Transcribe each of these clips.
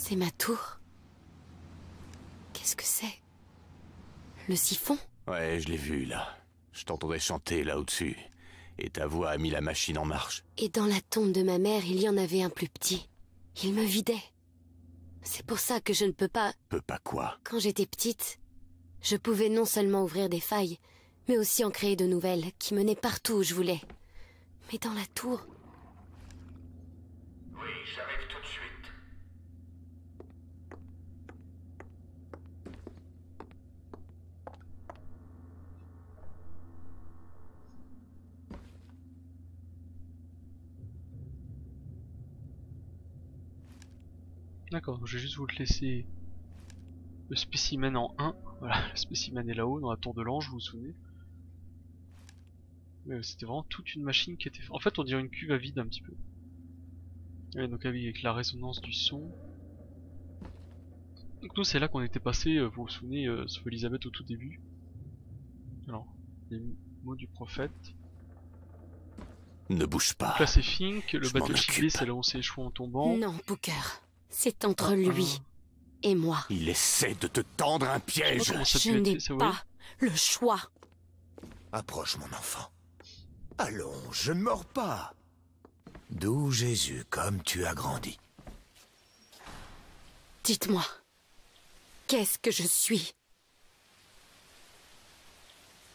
C'est ma tour. Qu'est-ce que c'est? Le siphon? Ouais, je l'ai vu, là. Je t'entendais chanter, là au-dessus. Et ta voix a mis la machine en marche. Et dans la tombe de ma mère, il y en avait un plus petit. Il me vidait. C'est pour ça que je ne peux pas... Peux pas quoi? Quand j'étais petite, je pouvais non seulement ouvrir des failles, mais aussi en créer de nouvelles, qui menaient partout où je voulais. Mais dans la tour... Oui, j'arrive tout de suite. D'accord, je vais juste vous le laisser le spécimen en 1. Voilà, le spécimen est là-haut dans la tour de l'ange, vous vous souvenez. C'était vraiment toute une machine qui était... En fait, on dirait une cuve à vide un petit peu. Ouais, donc avec la résonance du son. Donc nous, c'est là qu'on était passé, vous vous souvenez, sauf Elisabeth au tout début. Alors, les mots du prophète. Ne bouge pas. Donc là, c'est Fink, le Je bateau m'en chiblé, occupe. c'est là où on s'est échoué en tombant. Non, Booker. C'est entre lui et moi. Il essaie de te tendre un piège. Comment ça Je peut être n'ai fait, ça, oui. pas le choix. Approche, mon enfant. Allons, je ne mords pas. D'où Jésus, comme tu as grandi. Dites-moi, qu'est-ce que je suis?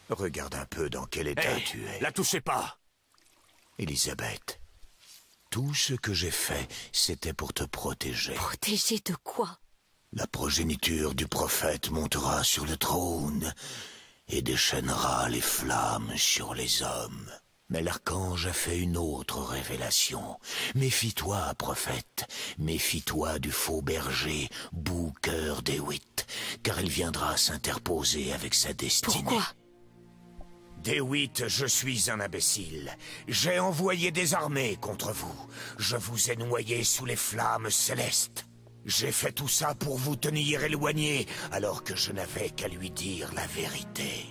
Regarde un peu dans quel état Hé, tu es. la touchez pas. Élisabeth, tout ce que j'ai fait, c'était pour te protéger. Protégé de quoi? La progéniture du prophète montera sur le trône et déchaînera les flammes sur les hommes. Mais l'archange a fait une autre révélation. Méfie-toi, prophète, méfie-toi du faux berger Booker DeWitt, car il viendra s'interposer avec sa destinée. Pourquoi? DeWitt, je suis un imbécile. J'ai envoyé des armées contre vous. Je vous ai noyé sous les flammes célestes. J'ai fait tout ça pour vous tenir éloignés, alors que je n'avais qu'à lui dire la vérité.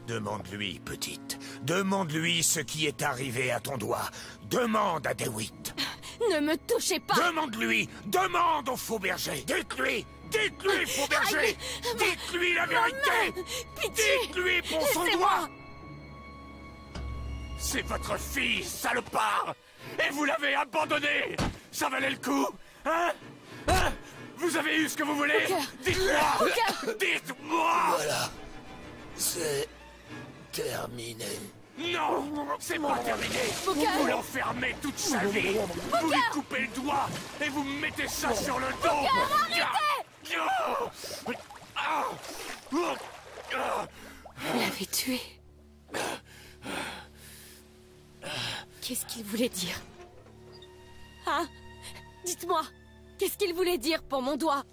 Demande-lui, petite. Demande-lui ce qui est arrivé à ton doigt. Demande à DeWitt. Ne me touchez pas! Demande-lui. Demande au faux berger. Dites-lui. Dites-lui, faux berger. Dites-lui la vérité. Pitié! Dites-lui pour son Laissez-moi! doigt. C'est votre fille, salopard. Et vous l'avez abandonné. Ça valait le coup, hein? Hein? Vous avez eu ce que vous voulez? Dites-moi. Dites-moi. Voilà. C'est terminé. Non, c'est pas terminé. Vous l'enfermez toute sa vie. Vous lui coupez le doigt et vous mettez ça sur le dos. Vous l'avez tué. Qu'est-ce qu'il voulait dire? Ah! Dites-moi! Qu'est-ce qu'il voulait dire pour mon doigt?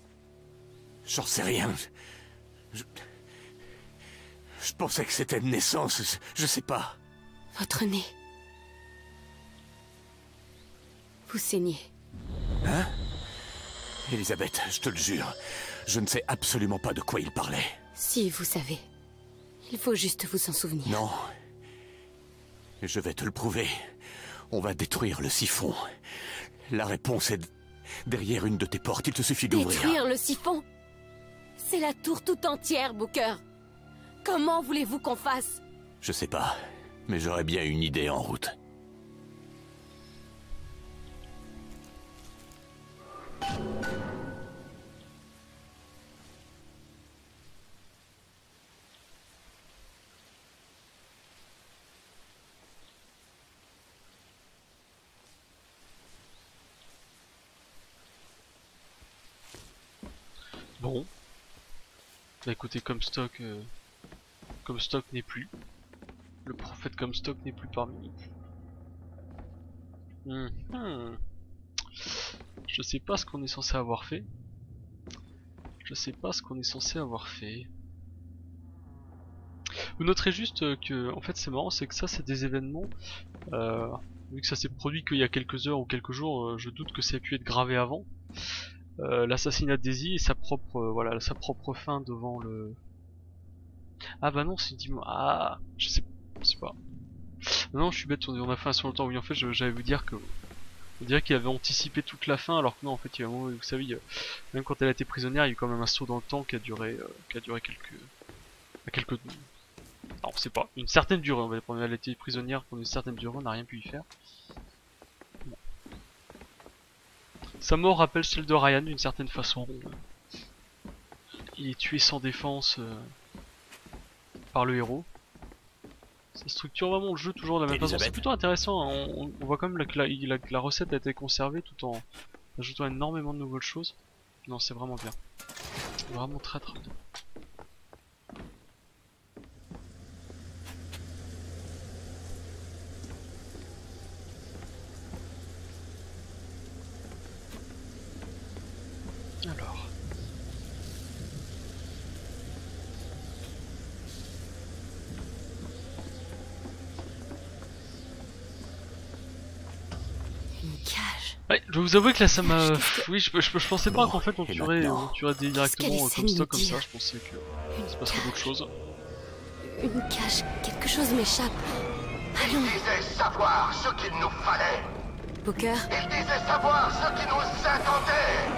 J'en sais rien. Je pensais que c'était de naissance. Je sais pas. Votre nez. Vous saignez. Hein? Elisabeth, je te le jure, je ne sais absolument pas de quoi il parlait. Si, vous savez. Il faut juste vous en souvenir. Non. Je vais te le prouver. On va détruire le siphon. La réponse est derrière une de tes portes. Il te suffit d'ouvrir. Détruire le siphon? C'est la tour tout entière, Booker. Comment voulez-vous qu'on fasse? Je sais pas, mais j'aurais bien une idée en route. Bon. Bah écoutez, Comstock n'est plus. Le prophète Comstock n'est plus parmi nous. Je sais pas ce qu'on est censé avoir fait. Vous noterez juste que, en fait c'est marrant, c'est que ça c'est des événements, vu que ça s'est produit qu'il y a quelques heures ou quelques jours, je doute que ça ait pu être gravé avant. L'assassinat de Daisy et sa propre fin devant le... Ah bah non, c'est dimanche. Ah, je sais pas. Non, je suis bête, on a fait un sur le temps. Oui, en fait, j'allais vous dire que On dirait qu'il avait anticipé toute la fin, alors que non, en fait, il y a un moment, vous savez, même quand elle a été prisonnière, il y a eu quand même un saut dans le temps qui a duré quelques... Alors, c'est pas une certaine durée, on va dire, quand elle a été prisonnière pendant une certaine durée, on n'a rien pu y faire. Bon. Sa mort rappelle celle de Ryan d'une certaine façon. Il est tué sans défense par le héros. Ça structure vraiment le jeu toujours de la même façon. C'est plutôt intéressant, hein. On voit quand même que la recette a été conservée tout en ajoutant énormément de nouvelles choses. Non, c'est vraiment bien. Vraiment très très bien. Alors. Ouais, je vais vous avouer que là ça m'a... Oui, je pensais pas qu'en fait on tuerait directement comme stock comme ça, je pensais que se passerait d'autres choses. Une cage, quelque chose m'échappe. Allons. Il disait savoir ce qu'il nous fallait. Booker. Il disait savoir ce qui nous attendait.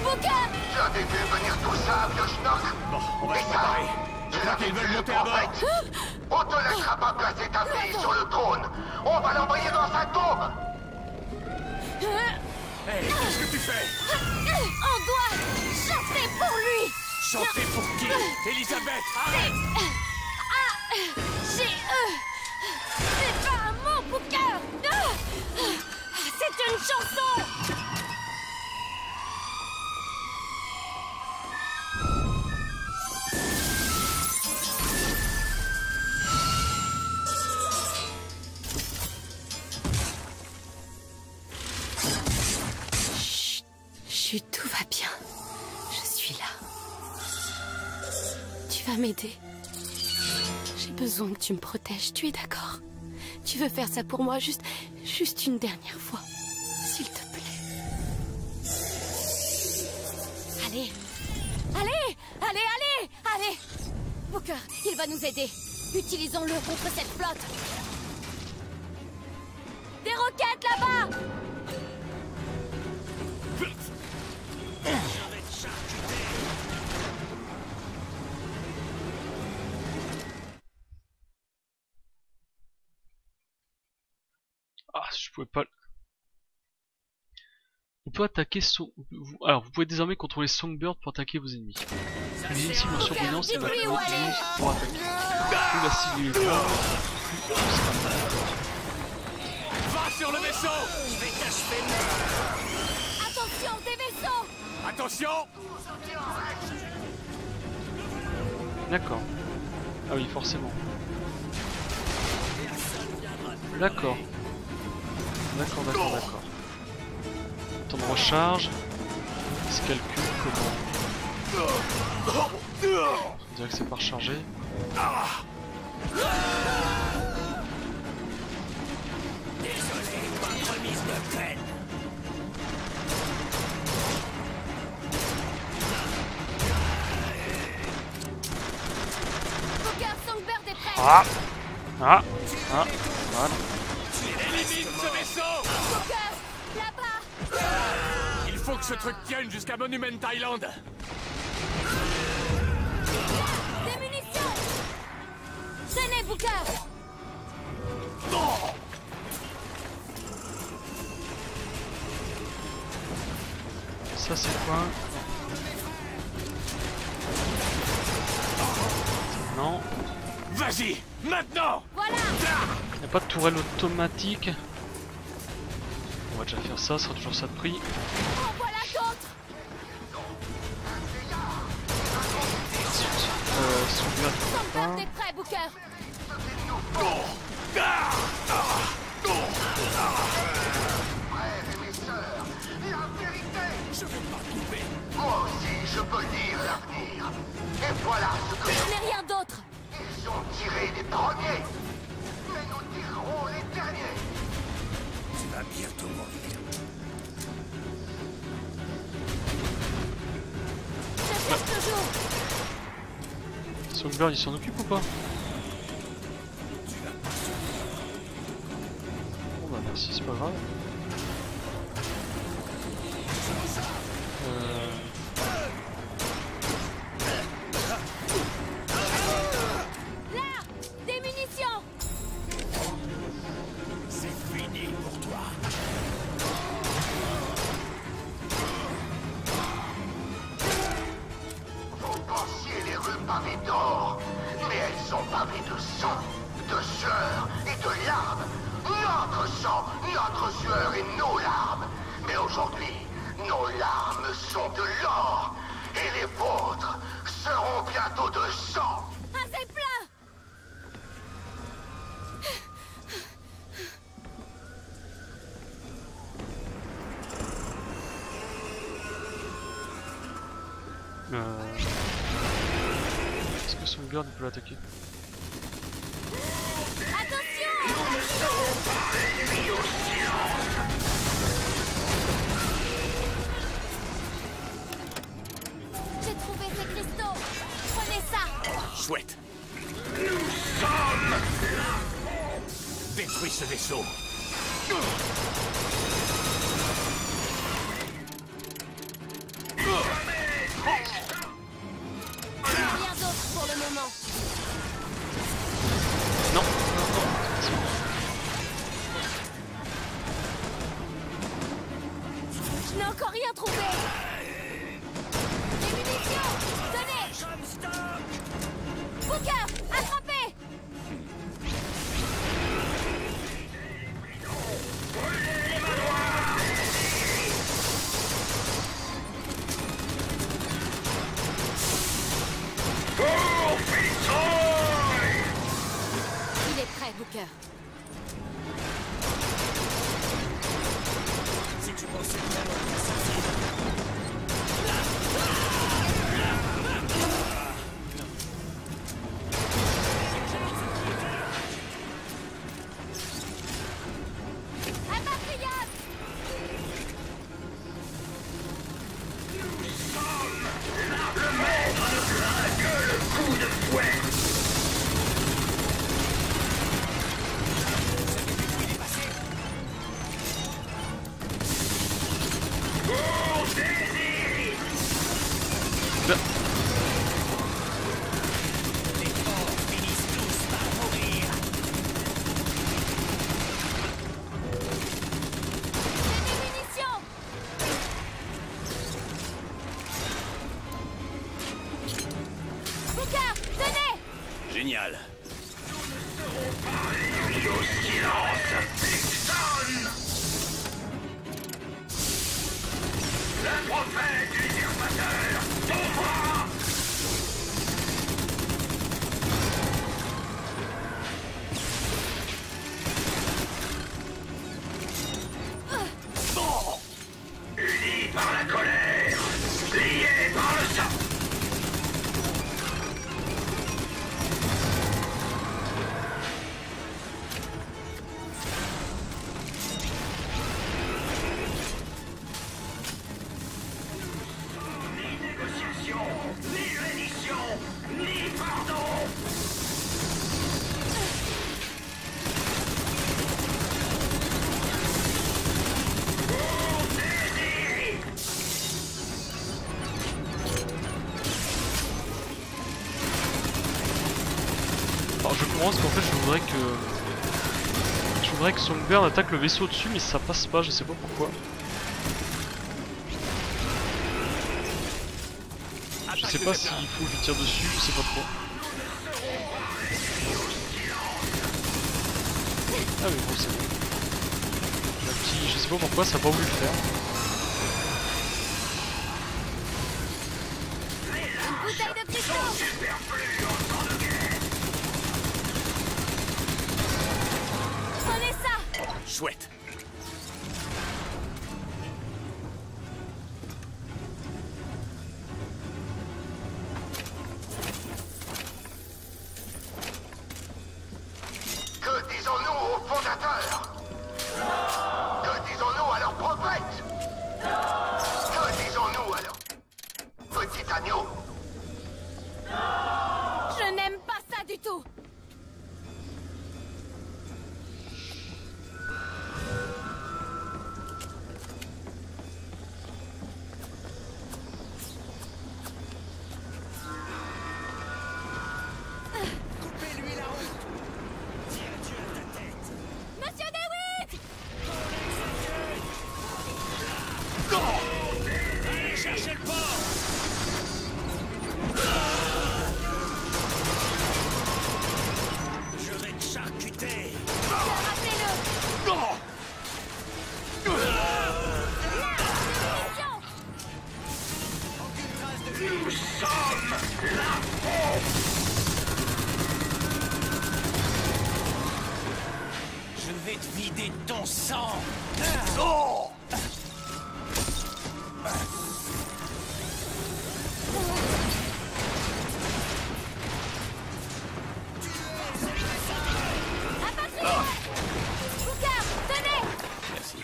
Booker. Tu avais vu venir tout ça, vieux schnock. Bon, on va Et se ça, préparer. tu Je crois l'avais qu'ils veulent vu, monter à bord. prophète. On te laissera pas placer ta fille sur le trône. On va l'envoyer dans sa tombe. Hé, qu'est-ce que tu fais? On doit chanter pour lui. Chanter pour qui? Elisabeth, arrête! C'est pas un mot, Booker. C'est une chanson. Chut, tout va bien. Je suis là. Tu vas m'aider. J'ai besoin que tu me protèges, tu es d'accord? Tu veux faire ça pour moi juste une dernière fois, s'il te plaît. Allez, allez, allez, allez, allez. Booker, il va nous aider. Utilisons-le contre cette flotte. Des roquettes là-bas. Ah, je pouvais pas... On peut attaquer son... Alors, vous pouvez désormais contrôler Songbird pour attaquer vos ennemis. Les ennemis cibles en surbrillance et maintenant pour attaquer. Plus la cible est forte, plus on sera mal. Va sur le vaisseau! Je vais t'achever. Attention, des vaisseaux. Attention! D'accord. Ah oui, forcément. D'accord. D'accord. Temps de recharge. Il se calcule comment? On dirait que c'est pas rechargé. Désolé, bonne remise de peine. Booker, Songbird est prêt. Voilà. Élimine ce vaisseau! Booker, là-bas. Il faut que ce truc tienne jusqu'à Monument Island. Des munitions. Tenez, Booker. Ça c'est quoi? Non. Vas-y, maintenant! Voilà. Y'a pas de tourelle automatique. On va déjà faire ça, ça sera toujours ça de prix. En voilà d'autres. Songbird, Songbird est prêt, Booker. Frères et mes sœurs, la vérité. Je vais pas trouver. Moi aussi, je peux lire l'avenir. Et voilà ce que Je n'ai rien d'autre. ils ont tiré les premiers. Mais nous tirerons les derniers. Tu vas bientôt mourir. Je cherche toujours. Songbird il s'en occupe ou pas? Bon bah si c'est pas grave. Là, des munitions. C'est fini pour toi. Vous pensiez les rues pavées d'or, mais elles sont pavées de sang, de sueur et de larmes. Notre sang, notre sueur et nos larmes. Mais aujourd'hui, nos larmes sont de l'or. Et les vôtres seront bientôt de sang. Assez plein. Est-ce que son garde peut l'attaquer? J'ai trouvé ces cristaux. Prenez ça. Chouette. Nous sommes Détruis ce vaisseau. Rien d'autre pour le moment. Non. Je n'ai encore rien trouvé. Des munitions. Tenez. Booker, attrapez. Il est prêt, Booker. Si tu pensais vraiment que ça Impatriate. coup de fouet. Des munitions. Booker, tenez. Génial. Au silence, Dixon. Le prophète usurpateur tombera. Unis par la colère, liés par le sang. Ni négociation, ni reddition, ni pardon. Alors je commence qu'en fait je voudrais que Songbird attaque le vaisseau dessus, mais ça passe pas, je sais pas pourquoi. Je sais pas s'il faut que je tire dessus, je sais pas trop. Ah mais bon c'est bon. J'ai un petit, je sais pas pourquoi ça a pas voulu le faire. Une bouteille de cristaux. Prenez ça. Chouette. Que disons-nous aux fondateurs? Que disons-nous à leurs prophètes? Que disons-nous à leur petit agneau? Je n'aime pas ça du tout. vais te vider de ton sang. Booker, tenez! Merci.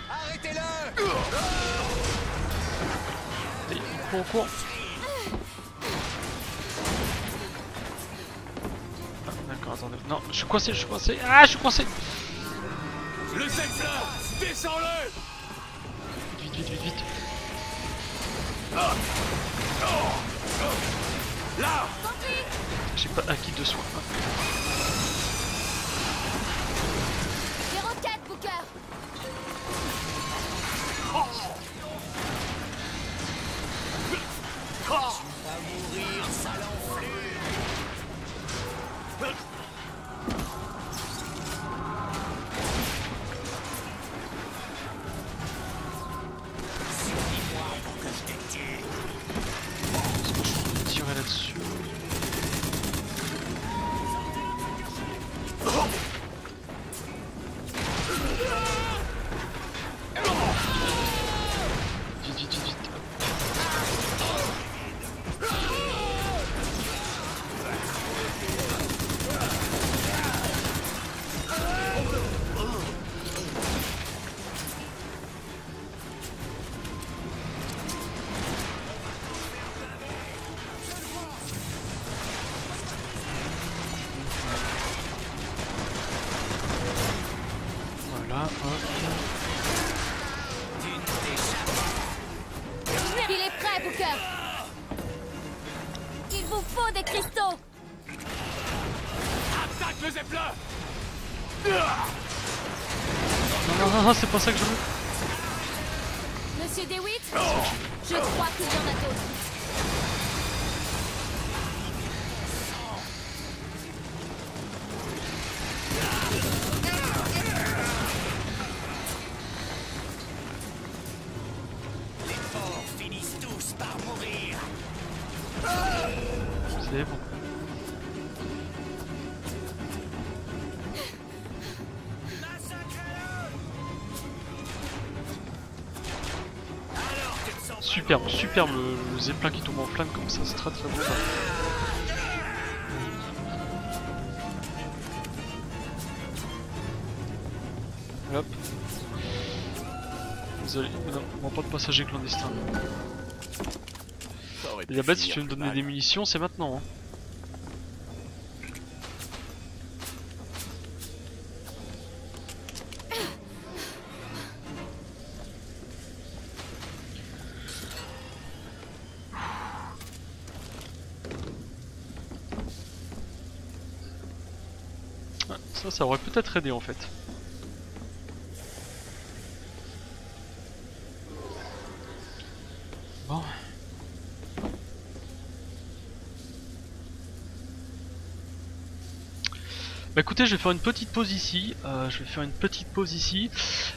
Arrêtez-le! Allez, on court. Ah, d'accord, attendez. Non, je suis coincé, je suis coincé. Ah, je suis coincé. Le Zelfleur, descends-le! Vite, vite, vite, vite. Là! J'ai pas acquis de soin. Les roquettes, Booker! Va mourir, sale enflure! Suffis-moi pour que je te tue! Est-ce que je peux tirer là-dessus? Vite, vite, vite, vite. Voilà, hop. Il est prêt, Booker! Il vous faut des cristaux! Attaque le Zeppelin! Non, non, non, c'est pas ça que je veux. Monsieur DeWitt? Je crois qu'il y en a d'autres. Les forts finissent tous par mourir! C'est bon. Superbe, superbe le zeppelin qui tombe en flamme comme ça, c'est très très beau. Hop. Désolé, non, pas de passager clandestin. Ça aurait pu Elisabeth, si finir tu veux me plus donner mal. des munitions, c'est maintenant. Hein. Ça aurait peut-être aidé en fait. Bon. Bah écoutez, je vais faire une petite pause ici.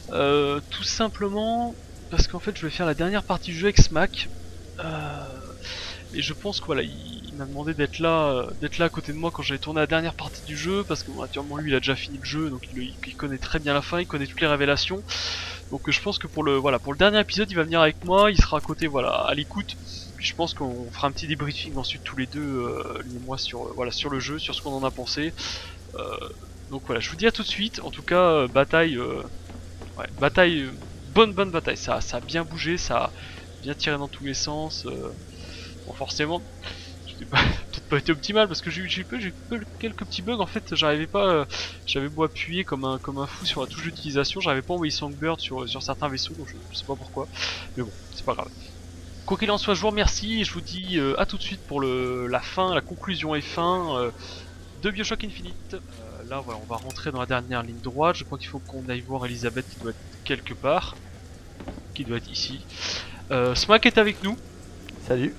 Tout simplement parce qu'en fait je vais faire la dernière partie du jeu avec Smack. Et je pense que voilà, il m'a demandé d'être là à côté de moi quand j'avais tourné la dernière partie du jeu, parce que bon, naturellement lui il a déjà fini le jeu, donc il connaît très bien la fin, il connaît toutes les révélations. Donc je pense que pour le dernier épisode, il va venir avec moi, il sera à côté, voilà, à l'écoute. Puis je pense qu'on fera un petit débriefing ensuite tous les deux, lui et moi, sur le jeu, sur ce qu'on en a pensé. Donc voilà, je vous dis à tout de suite. En tout cas, bataille, bonne bataille. Ça a bien bougé, ça a bien tiré dans tous les sens. Bon, forcément, j'ai peut-être pas été optimal parce que j'ai eu quelques petits bugs. En fait, j'arrivais pas, j'avais beau appuyer comme un fou sur la touche d'utilisation, j'arrivais pas à envoyer Songbird sur certains vaisseaux, donc je sais pas pourquoi. Mais bon, c'est pas grave. Quoi qu'il en soit, je vous remercie et je vous dis à tout de suite pour la conclusion et fin de BioShock Infinite. Là, voilà, on va rentrer dans la dernière ligne droite. Je crois qu'il faut qu'on aille voir Elisabeth qui doit être quelque part, qui doit être ici. Smack est avec nous. Salut.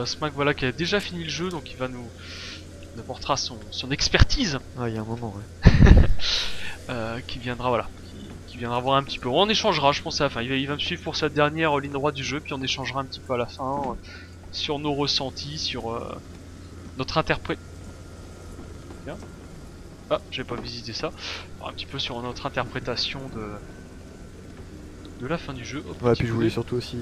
Smack, voilà, qui a déjà fini le jeu, donc il nous apportera son expertise. Ah, il y a un moment, ouais. Qui viendra, voilà, qui viendra voir un petit peu. On échangera, je pense à la fin. Il va me suivre pour sa dernière ligne droite du jeu, puis on échangera un petit peu à la fin sur nos ressentis, sur notre interprète. Bien. Ah, j'ai pas visité ça. Alors, un petit peu sur notre interprétation de la fin du jeu. Hop, Ouais, puis je voulais surtout aussi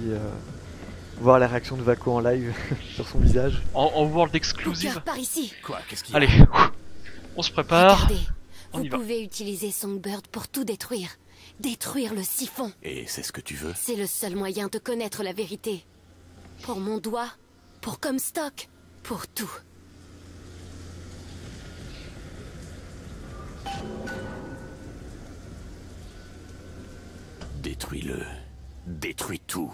voir la réaction de Vako en live sur son visage. En world exclusive. Par ici. Quoi? Qu'est-ce qu'il y a? Allez, on se prépare. Regardez, On vous y va. pouvez utiliser Songbird pour tout détruire. Détruire le siphon. Et c'est ce que tu veux? C'est le seul moyen de connaître la vérité. Pour mon doigt, pour Comstock, pour tout. Détruis-le. Détruis tout.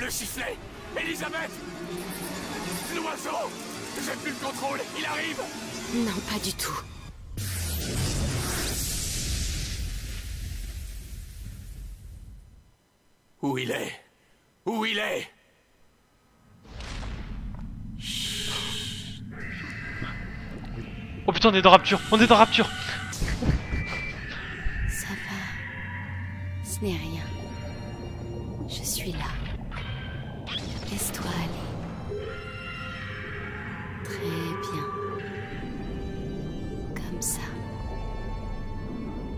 Le sifflet! Elisabeth! L'oiseau! J'ai plus le contrôle, il arrive! Non, pas du tout. Où il est? Où il est? Oh putain, on est dans Rapture. On est dans Rapture. Ça va. Ce n'est rien. Je suis là. Laisse-toi aller. Très bien. Comme ça.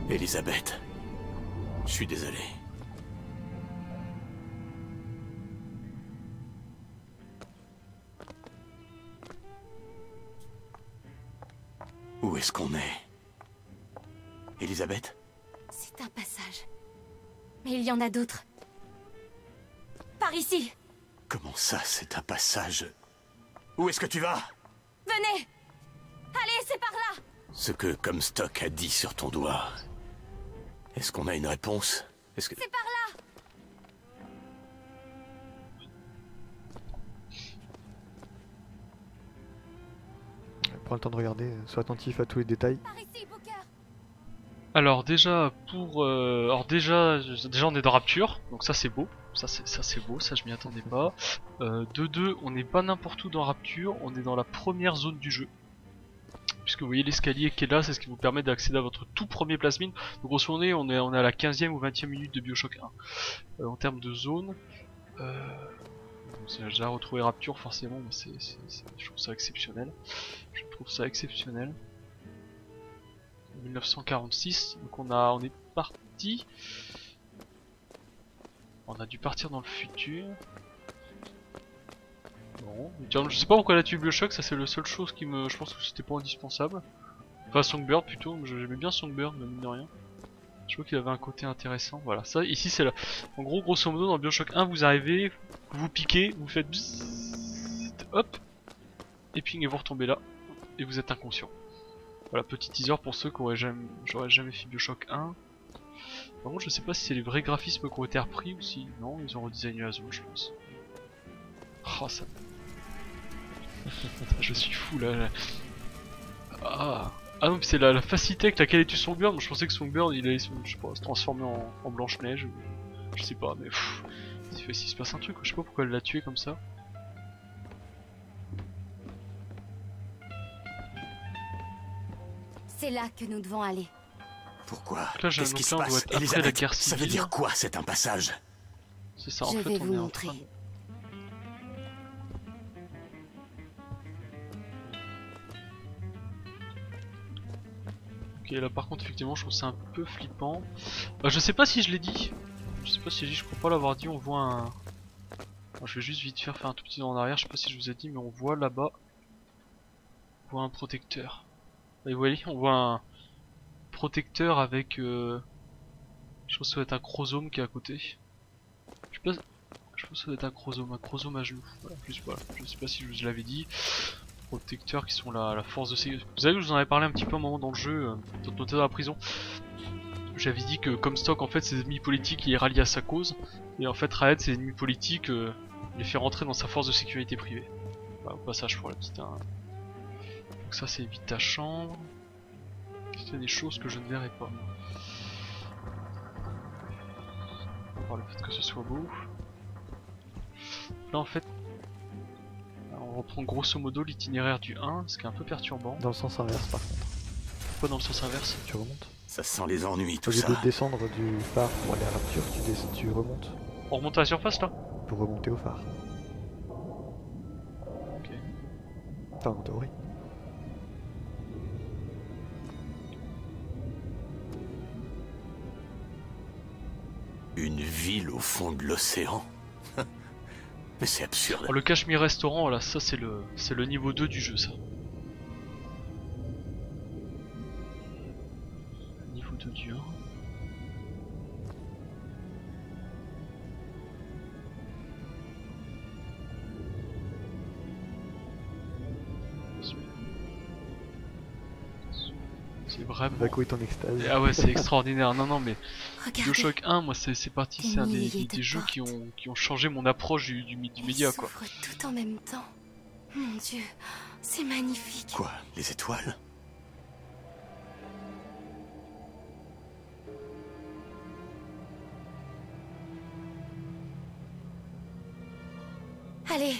Elisabeth. Je suis désolé. Où est-ce qu'on est? Elisabeth? C'est un passage. Mais il y en a d'autres. Par ici. Comment ça, c'est un passage? Où est-ce que tu vas? Venez. Allez, c'est par là. Ce que Comstock a dit sur ton doigt. Est-ce qu'on a une réponse? Est-ce que... C'est par là. Prends le temps de regarder, sois attentif à tous les détails. Par ici, Booker. Alors déjà déjà on est dans Rapture, donc ça c'est beau, ça c'est beau, ça je m'y attendais pas. De deux, on n'est pas n'importe où dans Rapture, on est dans la première zone du jeu. Puisque vous voyez l'escalier qui est là, c'est ce qui vous permet d'accéder à votre tout premier plasmine. Donc grosso modo on est à la 15e ou 20e minute de Bioshock 1. En termes de zone, j'ai déjà retrouvé Rapture forcément, mais je trouve ça exceptionnel. Je trouve ça exceptionnel. 1946, donc on est parti. On a dû partir dans le futur. Bon, tiens, je sais pas pourquoi elle a tué Bioshock, ça c'est la seule chose qui me... Je pense que c'était pas indispensable. Enfin Songbird plutôt, j'aimais bien Songbird, mais mine de rien. Je vois qu'il avait un côté intéressant, voilà. Ça ici c'est là. En gros, grosso modo, dans Bioshock 1, vous arrivez, vous piquez, vous faites bzzzt, hop, et puis vous retombez là, et vous êtes inconscient. Voilà, petit teaser pour ceux qui j'aurais jamais fait Bioshock 1. Par contre, je sais pas si c'est les vrais graphismes qui ont été repris ou si... Non, ils ont redesigné la zone, je pense. Oh, ça... je suis fou, là. Ah non, mais c'est la facilité avec laquelle il tue Songbird. Moi, je pensais que Songbird, il allait je sais pas, se transformer en Blanche-Neige. Je sais pas, mais... S'il se passe un truc, je sais pas pourquoi elle l'a tué comme ça. C'est là que nous devons aller. Pourquoi? Là, Qu'est-ce qui se donc là, on doit passe? être après la Elisabeth, guerre ça veut civile. dire quoi, c'est un passage? C'est ça, en Je fait, vais on vous est en montrer. train... Ok, là par contre, effectivement, je trouve ça un peu flippant. Je sais pas si je l'ai dit. Je sais pas si j'ai dit, je crois pas l'avoir dit. On voit un... Alors, je vais juste vite faire un tout petit en arrière. Je sais pas si je vous ai dit, mais on voit là-bas. On voit un protecteur. Et vous voyez, on voit un protecteur avec... Je pense que ça doit être un chromosome qui est à côté. Je sais pas... Je pense que ça doit être un chromosome à genoux. Voilà, plus voilà. Je sais pas si je vous l'avais dit. Protecteurs qui sont la force de sécurité. Vous savez, je vous en avais parlé un petit peu à un moment dans le jeu, notamment dans la prison. J'avais dit que Comstock en fait ses ennemis politiques il les rallie à sa cause, et en fait Raed ses ennemis politiques il les fait rentrer dans sa force de sécurité privée. Bah, au passage pour la petite. Hein. Donc ça c'est vite ta chambre. C'est des choses que je ne verrai pas. Par le fait que ce soit beau. Là en fait, on reprend grosso modo l'itinéraire du 1, ce qui est un peu perturbant. Dans le sens inverse par contre. Pourquoi dans le sens inverse? Tu remontes. Ça sent les ennuis, Au tout lieu ça. de descendre du phare pour aller à Rapture, tu remontes. On remonte à la surface là? Pour remonter au phare. Ok. Enfin, en théorie. Une ville au fond de l'océan. Mais c'est absurde. Alors, le Cashmere Restaurant, là, ça c'est le niveau 2 du jeu, ça. Niveau 2 du 1. C'est vraiment... Baco est en extase. Ah ouais, c'est extraordinaire. Non, non, mais Regardez. BioShock 1, moi, c'est parti, c'est un des milliers de jeux portes. qui ont changé mon approche du média, Elles quoi. s'ouvrent tout en même temps. Mon Dieu, c'est magnifique. Quoi? Les étoiles? Allez,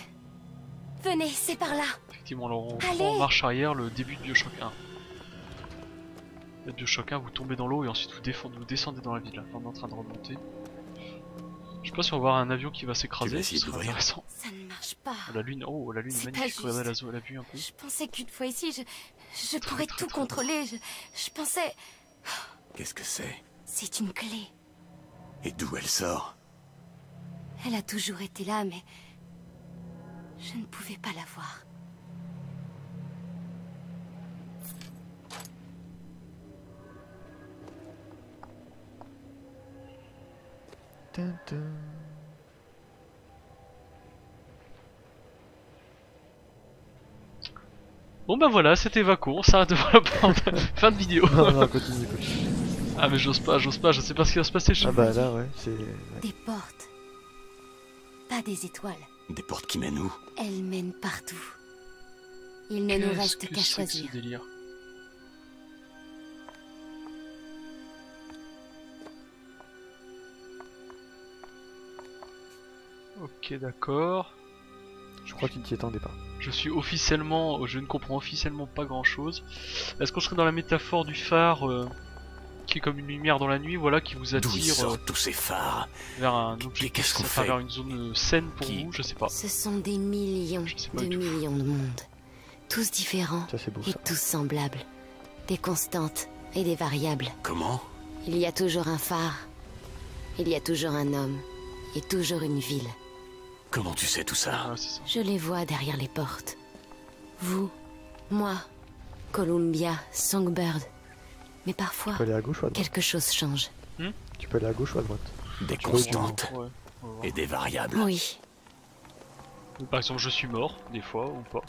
venez, c'est par là. Effectivement, alors on Allez. prend en marche arrière le début de BioShock 1. Le BioShock 1, vous tombez dans l'eau et ensuite vous descendez dans la ville. Là, on est en train de remonter. Je sais pas si on va voir un avion qui va Tu s'écraser, vas ce essayer serait d'ouvrir. intéressant. Ça ne marche pas. La lune est C'est magnifique, pas regardez juste. la vue un peu. Je pensais qu'une fois ici, je pourrais très, tout très contrôler. Je pensais... Qu'est-ce que c'est? C'est une clé. Et d'où elle sort? Elle a toujours été là, mais... je ne pouvais pas la voir. Tin, tin. Bon bah voilà, c'était Vaco, on s'arrête de voir la fin de vidéo. Non, non, continue, continue. Ah mais j'ose pas, je sais pas ce qui va se passer chez Ah nous. bah là, ouais, c'est... Des portes. Pas des étoiles. Des portes qui mènent où? Elles mènent partout. Il ne nous Qu'est-ce reste que qu'à c'est que ce choisir. délire? Ok d'accord. Je crois que tu ne t'y attendais pas. Je ne comprends officiellement pas grand chose. Est-ce qu'on serait dans la métaphore du phare qui est comme une lumière dans la nuit, voilà, qui vous D'où ils attire sortent tous ces phares? vers un objectif qu'est-ce qu'on à travers fait? une zone saine pour Qui- vous, je sais pas. Ce sont des millions Je sais pas de du tout. millions de mondes. Tous différents Ça, c'est beau, et ça. tous semblables. Des constantes et des variables. Comment? Il y a toujours un phare. Il y a toujours un homme. Et toujours une ville. Comment tu sais tout ça? Ah, c'est ça. Je les vois derrière les portes. Vous, moi, Columbia, Songbird. Mais parfois, Tu peux aller à gauche ou à droite? quelque chose change. Tu peux aller à gauche ou à droite? Des Tu vois, constantes Ouais, on va voir. et des variables. Oui, Par exemple, je suis mort, des fois, ou pas.